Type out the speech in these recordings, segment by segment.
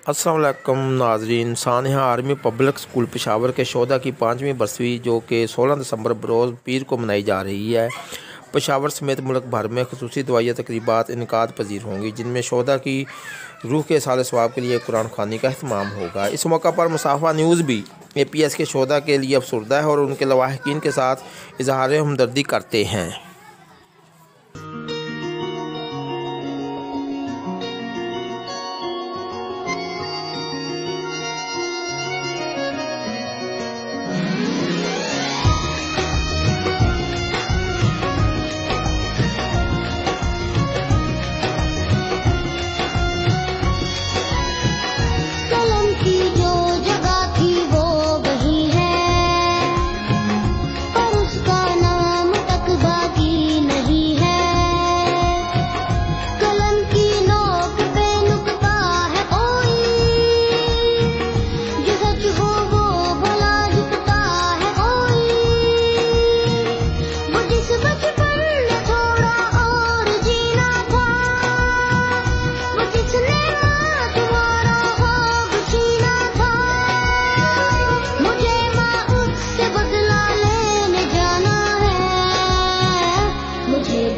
अस्सलाम वालेकुम नाज़रीन। Sania army public school Peshawar के शोधा की 5वीं बरसी जो कि 16 दिसंबर बरोज़ पीर को मनाई जा रही है। पेशावर समेत मुल्क भर में खुसूसी दुआया तकरीबात इनकाद पजीर होंगी, जिनमें शोधा की रूह के साल सवाब के लिए कुरान ख़वानी का अहतमाम होगा। इस मौका पर मुसाफ़ा न्यूज़ भी APS के शोधा के लिए अफसरदा है और उनके लवाहिकीन के साथ इजहार हमदर्दी करते हैं।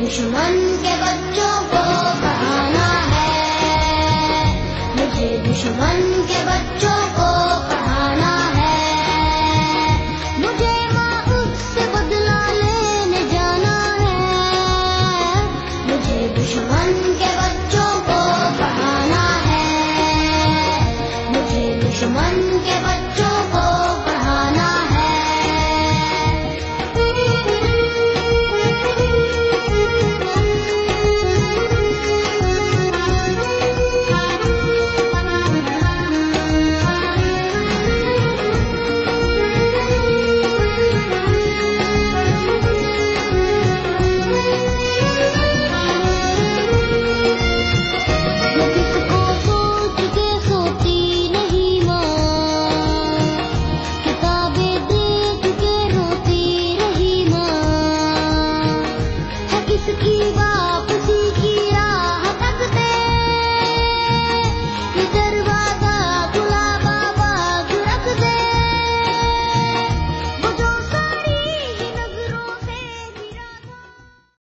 दुश्मन के बच्चों को पढ़ाना है, मुझे दुश्मन के बच्चों